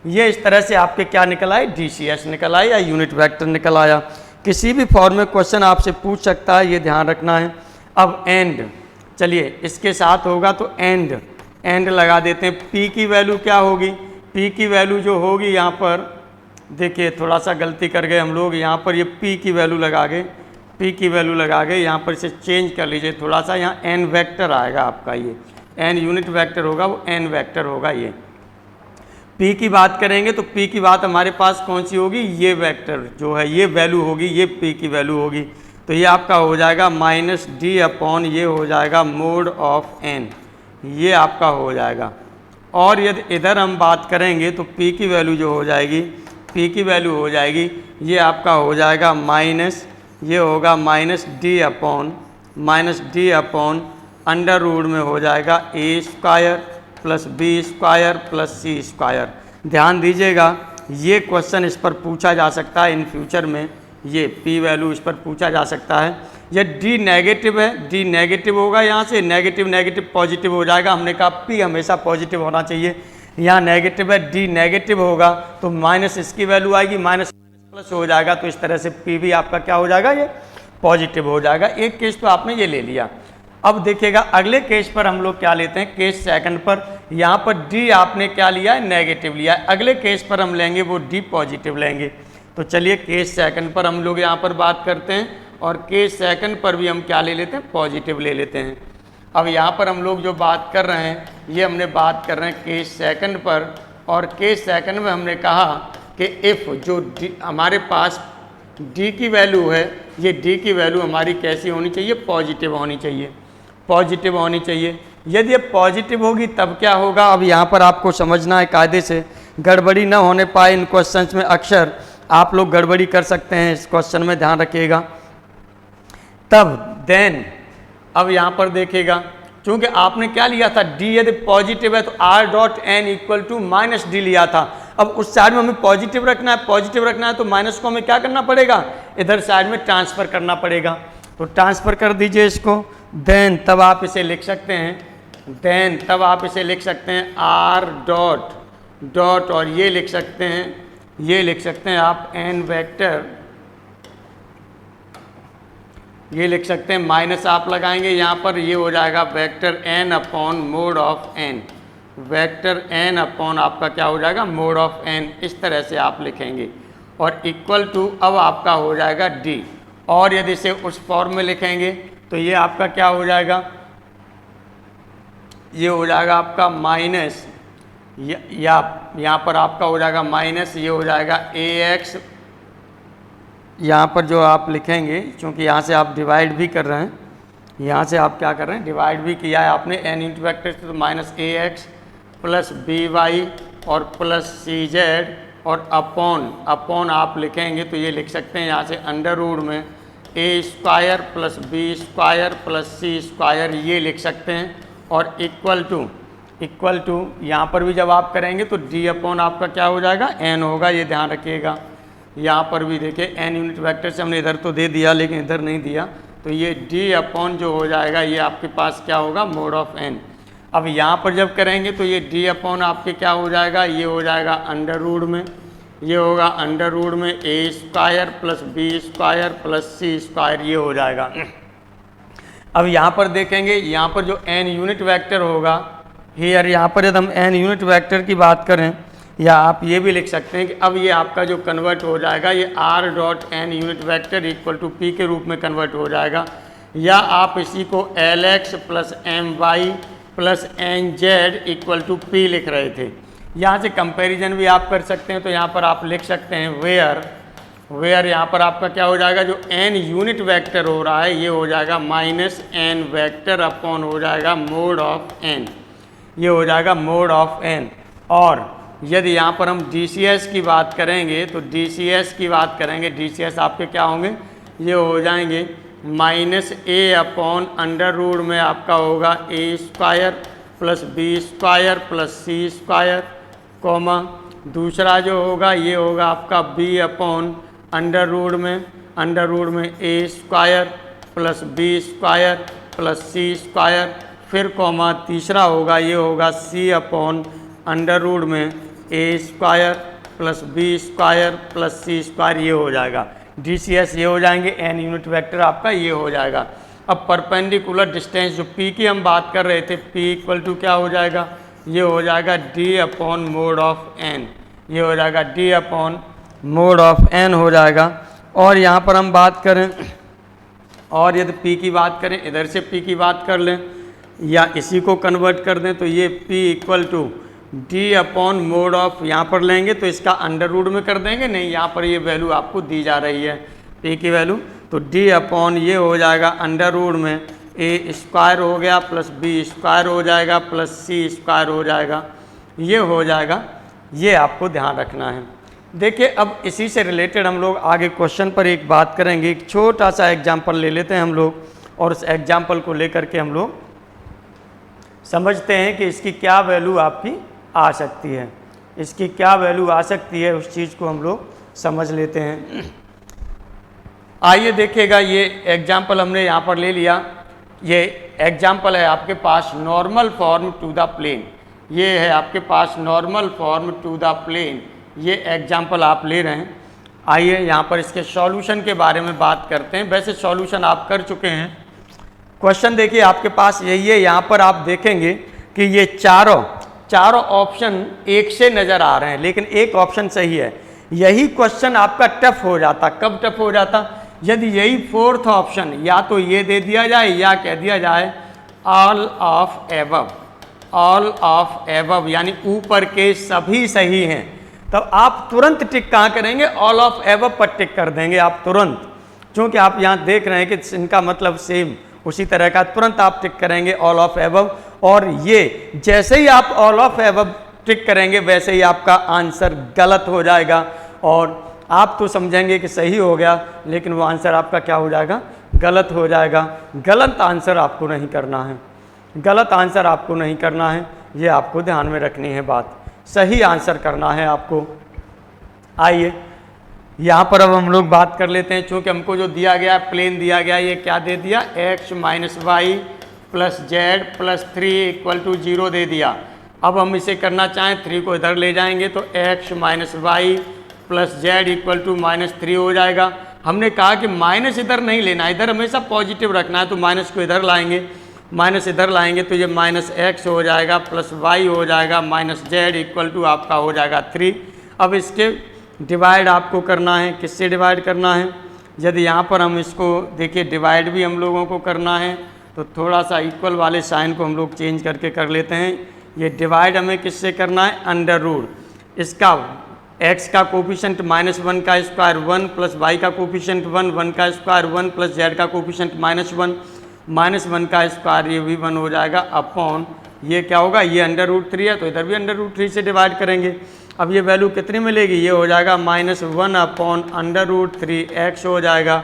S1: ये इस तरह से आपके क्या निकल आए, DCS निकल आया या यूनिट वेक्टर निकल आया। किसी भी फॉर्म में क्वेश्चन आपसे पूछ सकता है, ये ध्यान रखना है। अब एंड, चलिए इसके साथ होगा तो एंड लगा देते हैं। p की वैल्यू क्या होगी, p की वैल्यू जो होगी यहाँ पर देखिए थोड़ा सा गलती कर गए हम लोग, यहाँ पर ये p की वैल्यू लगा गए, यहाँ पर इसे चेंज कर लीजिए थोड़ा सा, यहाँ n वेक्टर आएगा आपका, ये n यूनिट वेक्टर होगा, वो n वेक्टर होगा। ये p की बात करेंगे तो p की बात हमारे पास कौन सी होगी, ये वेक्टर जो है ये वैल्यू होगी, ये p की वैल्यू होगी, तो ये आपका हो जाएगा माइनस डी अपॉन, ये हो जाएगा मोड ऑफ n, ये आपका हो जाएगा। और यदि इधर हम बात करेंगे तो p की वैल्यू जो हो जाएगी, p की वैल्यू हो जाएगी, ये आपका हो जाएगा माइनस, ये होगा minus D upon under root में हो जाएगा A square plus B square plus C square. ध्यान दीजिएगा ये क्वेश्चन इस पर पूछा जा सकता है इन फ्यूचर में, ये p वैल्यू इस पर पूछा जा सकता है। ये d नेगेटिव है, d नेगेटिव होगा, यहाँ से नेगेटिव पॉजिटिव हो जाएगा। हमने कहा p हमेशा पॉजिटिव होना चाहिए, यहाँ नेगेटिव है, d नेगेटिव होगा तो माइनस इसकी वैल्यू आएगी, माइनस प्लस हो जाएगा, तो इस तरह से p भी आपका क्या हो जाएगा, ये पॉजिटिव हो जाएगा। एक केस तो आपने ये ले लिया। अब देखिएगा अगले केस पर हम लोग क्या लेते हैं, केस सेकंड पर। यहाँ पर d आपने क्या लिया है, नेगेटिव लिया है। अगले केस पर हम लेंगे वो d पॉजिटिव लेंगे। तो चलिए केस सेकंड पर हम लोग यहाँ पर बात करते हैं, और केस सेकंड पर भी हम क्या ले लेते हैं, पॉजिटिव ले लेते हैं। अब यहाँ पर हम लोग जो बात कर रहे हैं, ये हमने बात कर रहे हैं केस सेकंड पर, और केस सेकंड में हमने कहा कि इफ़ जो d हमारे पास d की वैल्यू है, ये d की वैल्यू हमारी कैसी होनी चाहिए, पॉजिटिव होनी चाहिए, पॉजिटिव होनी चाहिए। यदि ये पॉजिटिव होगी तब क्या होगा, अब यहाँ पर आपको समझना है, कायदे से गड़बड़ी ना होने पाए इन क्वेश्चंस में। अक्सर आप लोग गड़बड़ी कर सकते हैं, इस क्वेश्चन में ध्यान रखिएगा। तब देन अब यहाँ पर देखिएगा, चूँकि आपने क्या लिया था, d यदि पॉजिटिव है तो r dot n equal to minus D लिया था। अब उस साइड में हमें पॉजिटिव रखना है तो माइनस को हमें क्या करना पड़ेगा, इधर साइड में ट्रांसफ़र करना पड़ेगा। तो ट्रांसफ़र कर दीजिए इसको, देन तब आप इसे लिख सकते हैं, r डॉट और ये लिख सकते हैं आप n वेक्टर, ये लिख सकते हैं, माइनस आप लगाएंगे यहाँ पर, ये हो जाएगा vector n upon mod of n, vector n upon आपका क्या हो जाएगा, मोड ऑफ n, इस तरह से आप लिखेंगे। और इक्वल टू अब आपका हो जाएगा d, और यदि इसे उस फॉर्म में लिखेंगे तो ये आपका क्या हो जाएगा, ये हो जाएगा आपका माइनस, या यहाँ पर आपका हो जाएगा माइनस, ये हो जाएगा ax यहाँ पर जो आप लिखेंगे, क्योंकि यहाँ से आप डिवाइड भी कर रहे हैं, यहाँ से आप क्या कर रहे हैं, डिवाइड भी किया है आपने एन यूनिट वेक्टर से, तो माइनस ए एक्स प्लस बी वाई और प्लस सी जेड और अपॉन आप लिखेंगे तो ये लिख सकते हैं यहाँ से अंडर रूट में A square plus B square plus C square, ये लिख सकते हैं। और इक्वल टू यहाँ पर भी जब आप करेंगे तो डी अपॉन आपका क्या हो जाएगा, एन होगा, ये ध्यान रखिएगा। यहाँ पर भी देखिए एन यूनिट वेक्टर से हमने इधर तो दे दिया लेकिन इधर नहीं दिया, तो ये डी अपॉन जो हो जाएगा ये आपके पास क्या होगा, मोड ऑफ एन। अब यहाँ पर जब करेंगे तो ये डी अपॉन आपके क्या हो जाएगा, ये हो जाएगा अंडर रूट में, ये होगा अंडर रूट में A square plus B square plus C square, ये हो जाएगा। अब यहाँ पर देखेंगे, यहाँ पर जो एन यूनिट वेक्टर होगा हियर, यहाँ पर यदि हम एन यूनिट वेक्टर की बात करें, या आप ये भी लिख सकते हैं कि अब ये आपका जो कन्वर्ट हो जाएगा ये R dot N unit vector equal to P के रूप में कन्वर्ट हो जाएगा, या आप इसी को L X plus M Y plus N Z equal to P लिख रहे थे। यहाँ से कंपैरिजन भी आप कर सकते हैं, तो यहाँ पर आप लिख सकते हैं वेयर यहाँ पर आपका क्या हो जाएगा, जो एन यूनिट वेक्टर हो रहा है ये हो जाएगा माइनस एन वेक्टर अपॉन हो जाएगा मोड ऑफ एन, ये हो जाएगा मोड ऑफ एन। और यदि यहाँ पर हम DCS की बात करेंगे तो DCS की बात करेंगे, DCS आपके क्या होंगे, ये हो जाएंगे minus A upon under root में आपका होगा A square plus B square plus C square, comma दूसरा जो होगा ये होगा आपका बी अपॉन अंडर रूट में A square plus B square plus C square, फिर कॉमा तीसरा होगा ये होगा सी अपॉन अंडर रूट में A square plus B square plus C square, ये हो जाएगा। DCS ये हो जाएंगे, एन यूनिट वेक्टर आपका ये हो जाएगा। अब परपेंडिकुलर डिस्टेंस जो P की हम बात कर रहे थे, P इक्वल टू क्या हो जाएगा, ये हो जाएगा D upon mod of N, ये हो जाएगा D upon mod of N हो जाएगा। और यहाँ पर हम बात करें, और यदि P की बात करें, इधर से P की बात कर लें या इसी को कन्वर्ट कर दें, तो ये P equal to D upon mod of, यहाँ पर लेंगे तो इसका अंडर रूट में कर देंगे, नहीं यहाँ पर ये वैल्यू आपको दी जा रही है P की वैल्यू, तो डी अपॉन ये हो जाएगा अंडर रूट में ए स्क्वायर हो गया प्लस बी स्क्वायर हो जाएगा प्लस सी स्क्वायर हो जाएगा, ये हो जाएगा। ये आपको ध्यान रखना है। देखिए अब इसी से रिलेटेड हम लोग आगे क्वेश्चन पर एक बात करेंगे, एक छोटा सा एग्जाम्पल ले लेते हैं हम लोग, और उस एग्जाम्पल को लेकर के हम लोग समझते हैं कि इसकी क्या वैल्यू आपकी आ सकती है, इसकी क्या वैल्यू आ सकती है, उस चीज़ को हम लोग समझ लेते हैं। आइए देखिएगा, ये एग्जाम्पल हमने यहाँ पर ले लिया, ये एग्जाम्पल है आपके पास normal form to the plane, ये है आपके पास normal form to the plane, ये एग्जाम्पल आप ले रहे हैं। आइए यहाँ पर इसके सॉल्यूशन के बारे में बात करते हैं। वैसे सॉल्यूशन आप कर चुके हैं। क्वेश्चन देखिए आपके पास यही है, यहाँ पर आप देखेंगे कि ये चारों ऑप्शन एक से नज़र आ रहे हैं, लेकिन एक ऑप्शन सही है। यही क्वेश्चन आपका टफ हो जाता। कब टफ हो जाता? यदि यही फोर्थ ऑप्शन या तो ये दे दिया जाए या कह दिया जाए all of above, all of above यानी ऊपर के सभी सही हैं, तब आप तुरंत टिक कहाँ करेंगे? ऑल ऑफ एबव पर टिक कर देंगे आप तुरंत, क्योंकि आप यहाँ देख रहे हैं कि इनका मतलब सेम उसी तरह का, तुरंत आप टिक करेंगे ऑल ऑफ एबव। और ये जैसे ही आप ऑल ऑफ एबव टिक करेंगे वैसे ही आपका आंसर गलत हो जाएगा, और आप तो समझेंगे कि सही हो गया, लेकिन वो आंसर आपका क्या हो जाएगा? गलत हो जाएगा। गलत आंसर आपको नहीं करना है, गलत आंसर आपको नहीं करना है, ये आपको ध्यान में रखनी है बात। सही आंसर करना है आपको। आइए यहाँ पर अब हम लोग बात कर लेते हैं, चूँकि हमको जो दिया गया प्लेन दिया गया, ये क्या दे दिया? x minus Y plus Z plus 3 equal to 0 दे दिया। अब हम इसे करना चाहें, 3 को इधर ले जाएंगे तो x minus Y plus Z equal to -3 हो जाएगा। हमने कहा कि माइनस इधर नहीं लेना, इधर हमेशा पॉजिटिव रखना है, तो माइनस को इधर लाएंगे, माइनस इधर लाएंगे तो ये -x हो जाएगा प्लस y हो जाएगा माइनस जेड इक्वल टू आपका हो जाएगा 3। अब इसके डिवाइड आपको करना है, किससे डिवाइड करना है? यदि यहाँ पर हम इसको देखिए डिवाइड भी हम लोगों को करना है, तो थोड़ा सा इक्वल वाले साइन को हम लोग चेंज करके कर लेते हैं। ये डिवाइड हमें किससे करना है? अंडर रूट, इसका x का कोफिशिएंट -1 का स्क्वायर 1 प्लस y का कोफिशिएंट 1 1 का स्क्वायर 1 प्लस z का कोफिशिएंट -1 का स्क्वायर, ये भी 1 हो जाएगा अपॉन ये क्या होगा, ये √3 है तो इधर भी √3 से डिवाइड करेंगे। अब ये वैल्यू कितनी मिलेगी, ये हो जाएगा -1 अपॉन √3x हो जाएगा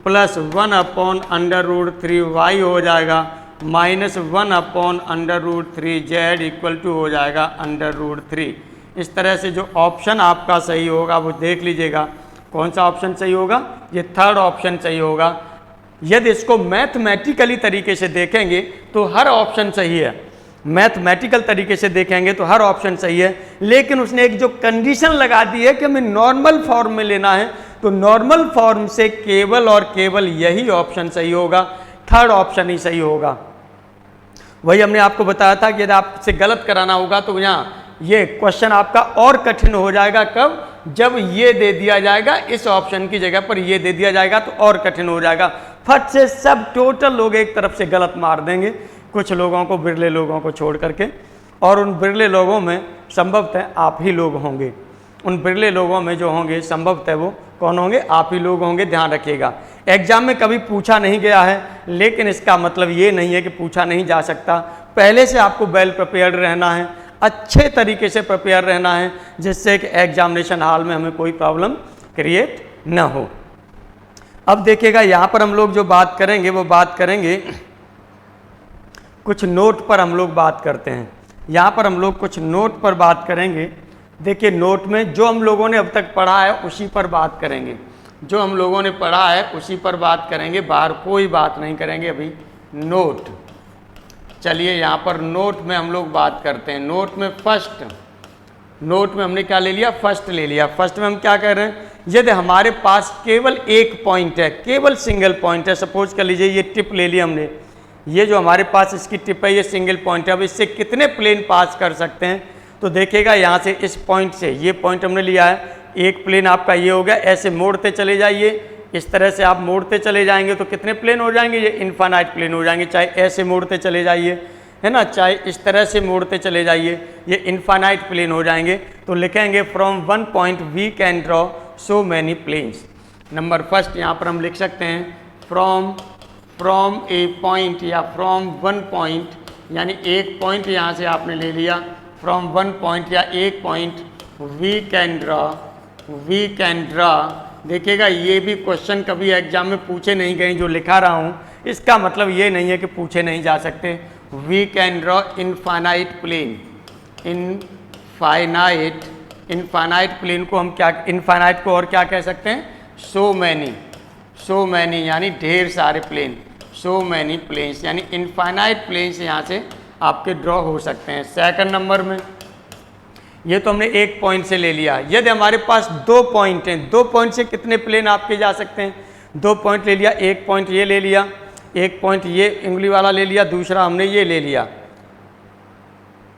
S1: प्लस 1 अपॉन √3y हो जाएगा -1 अपॉन √3z इक्वल टू हो जाएगा √3। इस तरह से जो ऑप्शन आपका सही होगा वो देख लीजिएगा कौन सा ऑप्शन सही होगा, ये थर्ड ऑप्शन सही होगा। यदि इसको मैथमेटिकली तरीके से देखेंगे तो हर ऑप्शन सही है, मैथमेटिकल तरीके से देखेंगे तो हर ऑप्शन सही है, लेकिन उसने एक जो कंडीशन लगा दी है कि हमें नॉर्मल फॉर्म में लेना है, तो नॉर्मल फॉर्म से केवल और केवल यही ऑप्शन सही होगा, थर्ड ऑप्शन ही सही होगा। वही हमने आपको बताया था कि यदि आपसे गलत कराना होगा तो यहाँ ये क्वेश्चन आपका और कठिन हो जाएगा, कब, जब ये दे दिया जाएगा इस ऑप्शन की जगह पर ये दे दिया जाएगा तो और कठिन हो जाएगा। फट से सब टोटल लोग एक तरफ से गलत मार देंगे, कुछ लोगों को, बिरले लोगों को छोड़ करके, और उन बिरले लोगों में संभवतः आप ही लोग होंगे। उन बिरले लोगों में जो होंगे संभवतः वो कौन होंगे, आप ही लोग होंगे। ध्यान रखिएगा एग्जाम में कभी पूछा नहीं गया है, लेकिन इसका मतलब ये नहीं है कि पूछा नहीं जा सकता। पहले से आपको वेल प्रिपेयर्ड रहना है, अच्छे तरीके से प्रिपेयर रहना है, जिससे कि एग्जामिनेशन हॉल में हमें कोई प्रॉब्लम क्रिएट न हो। अब देखिएगा यहाँ पर हम लोग जो बात करेंगे वो बात करेंगे कुछ नोट पर, हम लोग बात करते हैं। यहाँ पर हम लोग कुछ नोट पर बात करेंगे। देखिए नोट में जो हम लोगों ने अब तक पढ़ा है उसी पर बात करेंगे, जो हम लोगों ने पढ़ा है उसी पर बात करेंगे, बाहर कोई बात नहीं करेंगे अभी। नोट, चलिए यहाँ पर नोट में हम लोग बात करते हैं। नोट में फर्स्ट, नोट में हमने क्या ले लिया, फर्स्ट ले लिया। फर्स्ट में हम क्या कह रहे हैं, यदि हमारे पास केवल एक पॉइंट है, केवल सिंगल पॉइंट है, सपोज कर लीजिए ये टिप ले लिया हमने, ये जो हमारे पास इसकी टिप है ये सिंगल पॉइंट है। अब इससे कितने प्लेन पास कर सकते हैं, तो देखिएगा यहाँ से इस पॉइंट से, ये पॉइंट हमने लिया है, एक प्लेन आपका ये हो गया, ऐसे मोड़ते चले जाइए, इस तरह से आप मोड़ते चले जाएंगे तो कितने प्लेन हो जाएंगे, ये इनफाइनाइट प्लेन हो जाएंगे। चाहे ऐसे मोड़ते चले जाइए, है ना, चाहे इस तरह से मोड़ते चले जाइए, ये इनफाइनाइट प्लेन हो जाएंगे। तो लिखेंगे from one point we can draw so many planes. Number first यहाँ पर हम लिख सकते हैं फ्रॉम ए पॉइंट या फ्रॉम वन पॉइंट, यानी एक पॉइंट यहाँ से आपने ले लिया, फ्रॉम वन पॉइंट या एक पॉइंट वी कैन ड्रॉ। देखिएगा ये भी क्वेश्चन कभी एग्जाम में पूछे नहीं गए, जो लिखा रहा हूँ इसका मतलब ये नहीं है कि पूछे नहीं जा सकते। We can draw infinite plane, infinite plane को हम क्या, इनफाइनाइट को और क्या कह सकते हैं, सो मैनी यानी ढेर सारे प्लेन, सो मैनी प्लेन्स यानी इनफाइनाइट प्लेन्स यहाँ से आपके ड्रॉ हो सकते हैं। सेकंड नंबर में ये तो हमने एक पॉइंट से ले लिया। यदि हमारे पास दो पॉइंट हैं, दो पॉइंट से कितने प्लेन आपके जा सकते हैं, दो पॉइंट ले लिया, एक पॉइंट ये ले लिया, एक पॉइंट ये उंगली वाला ले लिया, दूसरा हमने ये ले लिया,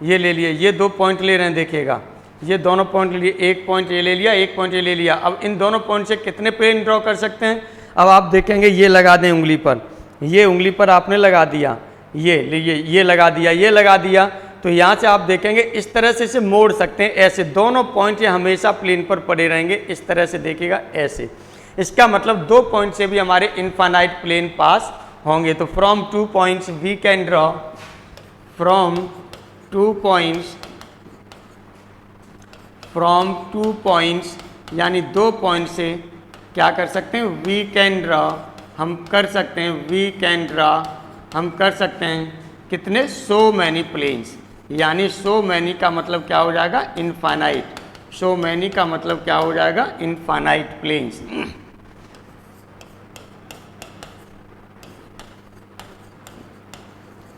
S1: ये दो पॉइंट ले रहे हैं। देखिएगा ये दोनों पॉइंट ले लिए, एक पॉइंट ये ले लिया, एक पॉइंट ये ले लिया। अब इन दोनों पॉइंट से कितने प्लेन ड्रॉ कर सकते हैं, अब आप देखेंगे ये लगा दें उंगली पर, ये उंगली पर आपने लगा दिया, ये लगा दिया, ये लगा दिया, तो यहाँ से आप देखेंगे इस तरह से इसे मोड़ सकते हैं, ऐसे दोनों पॉइंट ये हमेशा प्लेन पर पड़े रहेंगे, इस तरह से देखिएगा ऐसे। इसका मतलब दो पॉइंट से भी हमारे इनफाइनाइट प्लेन पास होंगे। तो from two points we can draw, from two points यानी दो पॉइंट से क्या कर सकते हैं, वी कैन ड्रॉ, हम कर सकते हैं, वी कैन ड्रॉ हम कर सकते हैं कितने, सो मैनी प्लेन्स, यानी सो मैनी का मतलब क्या हो जाएगा, इनफाइनाइट, सो मैनी का मतलब क्या हो जाएगा, इनफाइनाइट प्लेन्स।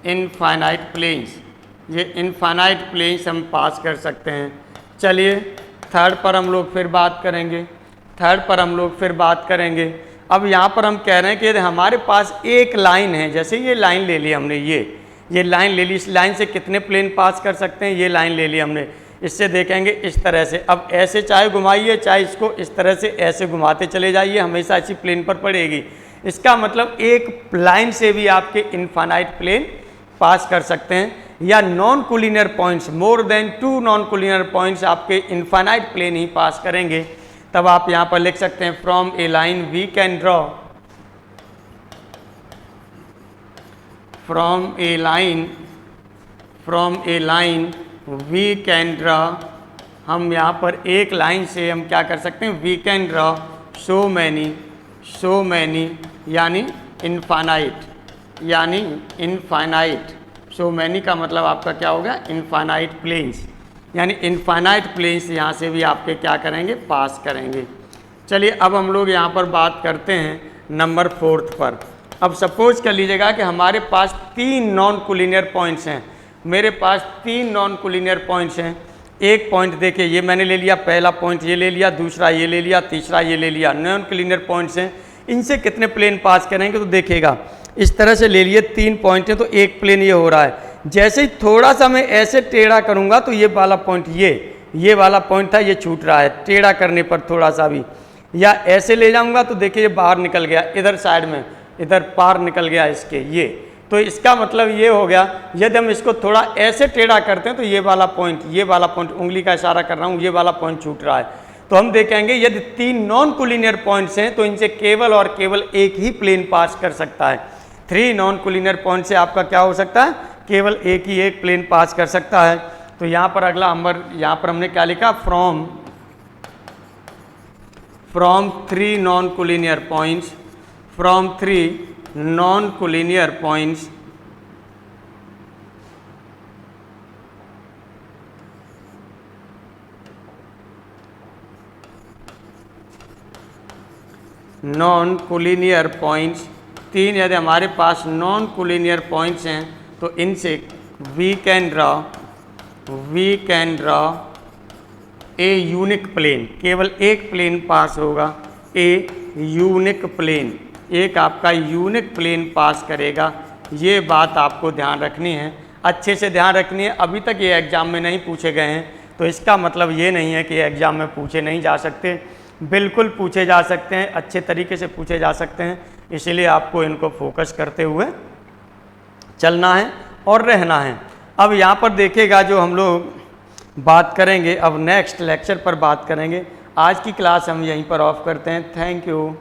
S1: इनफाइनाइट प्लेन्स, ये इनफाइनाइट प्लेन्स हम पास कर सकते हैं। चलिए थर्ड पर हम लोग फिर बात करेंगे। अब यहाँ पर हम कह रहे हैं कि यदि हमारे पास एक लाइन है, जैसे ये लाइन ले ली हमने, ये लाइन ले ली, इस लाइन से कितने प्लेन पास कर सकते हैं, ये लाइन ले ली हमने, इससे देखेंगे इस तरह से। अब ऐसे चाहे घुमाइए, चाहे इसको इस तरह से ऐसे घुमाते चले जाइए, हमेशा इसी प्लेन पर पड़ेगी। इसका मतलब एक लाइन से भी आपके इनफाइनाइट प्लेन पास कर सकते हैं। या non collinear points, more than 2 non collinear points आपके इनफाइनाइट प्लेन ही पास करेंगे, तब आप यहाँ पर लिख सकते हैं from a line we can draw, from a line we can draw, हम यहाँ पर एक लाइन से हम क्या कर सकते हैं, we can draw so many यानी इनफाइनाइट, सो मैनी का मतलब आपका क्या होगा, इनफाइनाइट प्लेन्स, यानी इनफाइनाइट प्लेन्स यहाँ से भी आपके क्या करेंगे, पास करेंगे। चलिए अब हम लोग यहाँ पर बात करते हैं नंबर 4 पर। अब सपोज कर लीजिएगा कि हमारे पास 3 नॉन कोलिनियर पॉइंट्स हैं, मेरे पास 3 नॉन कोलिनियर पॉइंट्स हैं। एक पॉइंट देखिए ये मैंने ले लिया, पहला पॉइंट ये ले लिया, दूसरा ये ले लिया, तीसरा ये ले लिया, नॉन कोलिनियर पॉइंट्स हैं। इनसे कितने प्लेन पास करेंगे, तो देखिएगा इस तरह से ले लिए 3 पॉइंट हैं, तो एक प्लेन ये हो रहा है। जैसे ही थोड़ा सा मैं ऐसे टेढ़ा करूँगा तो ये वाला पॉइंट, ये वाला पॉइंट था, ये छूट रहा है टेढ़ा करने पर थोड़ा सा भी, या ऐसे ले जाऊँगा तो देखिए ये बाहर निकल गया, इधर साइड में, इधर पार निकल गया इसके ये। तो इसका मतलब ये हो गया, यदि हम इसको थोड़ा ऐसे टेढ़ा करते हैं तो ये वाला पॉइंट, उंगली का इशारा कर रहा हूँ, ये वाला पॉइंट छूट रहा है। तो हम देखेंगे यदि 3 नॉन कोलिनियर पॉइंट्स हैं तो इनसे केवल और केवल एक ही प्लेन पास कर सकता है। 3 नॉन कोलिनियर पॉइंट से आपका क्या हो सकता है, केवल एक प्लेन पास कर सकता है। तो यहाँ पर अगला नंबर, यहाँ पर हमने क्या लिखा, from 3 non collinear points, from 3 non collinear points non collinear points, 3 यदि हमारे पास नॉन कोलिनियर पॉइंट्स हैं तो इनसे we can draw a unique plane, केवल एक प्लेन पास होगा, ए यूनिक प्लेन, एक आपका यूनिक प्लेन पास करेगा। ये बात आपको ध्यान रखनी है, अच्छे से ध्यान रखनी है। अभी तक ये एग्ज़ाम में नहीं पूछे गए हैं तो इसका मतलब ये नहीं है कि एग्ज़ाम में पूछे नहीं जा सकते, बिल्कुल पूछे जा सकते हैं, अच्छे तरीके से पूछे जा सकते हैं। इसीलिए आपको इनको फोकस करते हुए चलना है और रहना है। अब यहाँ पर देखिएगा जो हम लोग बात करेंगे, अब नेक्स्ट लेक्चर पर बात करेंगे। आज की क्लास हम यहीं पर ऑफ करते हैं। Thank you.